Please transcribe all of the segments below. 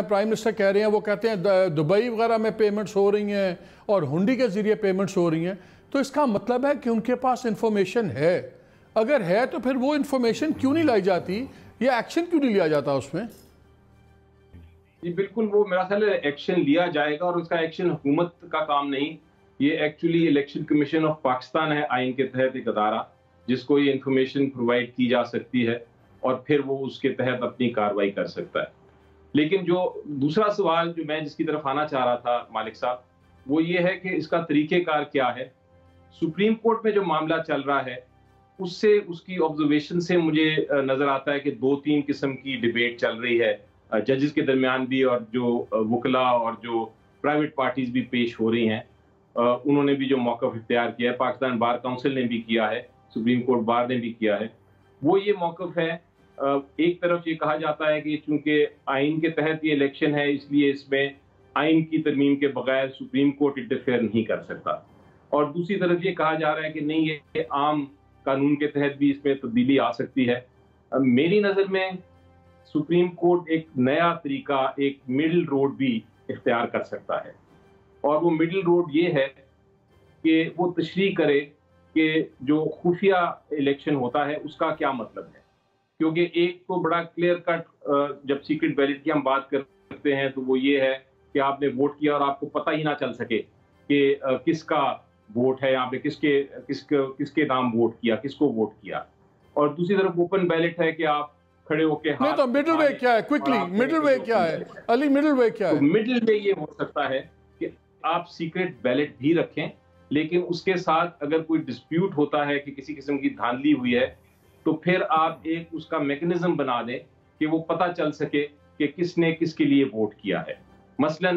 Prime minister کہہ رہے ہیں، وہ کہتے ہیں دبئی وغیرہ میں پیمنٹس ہو رہی ہیں اور ہنڈی کے ذریعے پیمنٹس ہو رہی ہیں، تو اس کا مطلب ہے کہ ان کے پاس انفارمیشن ہے. اگر ہے تو پھر وہ انفارمیشن کیوں نہیں لائی جاتی یا ایکشن کیوں نہیں لیا جاتا اس میں؟ جی بالکل، وہ میرا خیال ہے ایکشن لیا جائے گا، اور اس کا ایکشن حکومت کا کام نہیں. یہ actually election commission of Pakistan ہے آئین کے تحت ایک ادارہ جس کو یہ انفارمیشن پرووائڈ کی جا سکتی ہے اور پھر وہ اس کے تحت اپنی کارروائی کر سکتا ہے. لیکن جو دوسرا سوال جو میں جس کی طرف آنا چاہ رہا تھا مالک صاحب، وہ یہ ہے کہ اس کا طریقہ کار کیا ہے. سپریم کورٹ میں جو معاملہ چل رہا ہے اس سے، اس کی آبزرویشن سے مجھے نظر آتا ہے کہ 2-3 قسم کی ڈیبیٹ چل رہی ہے ججز کے درمیان بھی، اور جو وکلاء اور جو پرائیویٹ پارٹیز بھی پیش ہو رہی ہیں انہوں نے بھی جو موقف اختیار کیا ہے. پاکستان بار کونسل نے بھی کیا ہے، سپریم کورٹ بار نے بھی کیا ہے. وہ یہ موقف ہے، ایک طرف یہ کہا جاتا ہے کہ چونکہ آئین کے تحت یہ الیکشن ہے اس لیے اس میں آئین کی ترمیم کے بغیر سپریم کورٹ انٹرفیئر نہیں کر سکتا، اور دوسری طرف یہ کہا جا رہا ہے کہ نہیں، یہ عام قانون کے تحت بھی اس میں تبدیلی آ سکتی ہے. میری نظر میں سپریم کورٹ ایک نیا طریقہ، ایک مڈل روڈ بھی اختیار کر سکتا ہے، اور وہ مڈل روڈ یہ ہے کہ وہ تشریح کرے کہ جو خفیہ الیکشن ہوتا ہے اس کا کیا مطلب ہے. کیونکہ ایک تو بڑا کلیئر کٹ جب سیکرٹ بیلٹ کی ہم بات کرتے ہیں تو وہ یہ ہے کہ آپ نے ووٹ کیا اور آپ کو پتہ ہی نہ چل سکے کہ کس کا ووٹ ہے، یہاں پہ کس کے نام ووٹ کیا، کس کو ووٹ کیا. اور دوسری طرف اوپن بیلٹ ہے کہ آپ کھڑے ہو کے نہیں تو مڈل وے کیا ہے؟ کوئکلی مڈل وے کیا ہے علی؟ مڈل وے کیا ہے؟ مڈل وے یہ ہو سکتا ہے کہ آپ سیکرٹ بیلٹ بھی رکھیں، لیکن اس کے ساتھ اگر کوئی ڈسپیوٹ ہوتا ہے کہ کسی قسم کی دھاندلی ہوئی ہے تو پھر آپ ایک اس کا میکنزم بنا دیں کہ وہ پتہ چل سکے کہ کس نے کس کے لیے ووٹ کیا ہے. مثلا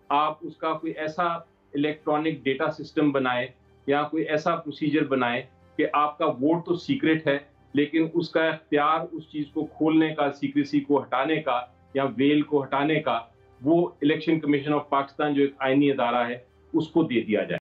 آپ اس کا کوئی ایسا الیکٹرانک ڈیٹا سسٹم بنائیں یا کوئی ایسا پروسیجر بنائیں کہ آپ کا ووٹ تو سیکرٹ ہے لیکن اس کا اختیار اس چیز کو کھولنے کا، سیکریسی کو ہٹانے کا یا ویل کو ہٹانے کا، وہ الیکشن کمیشن آف پاکستان جو ایک آئینی ادارہ ہے اس کو دے دیا جائے.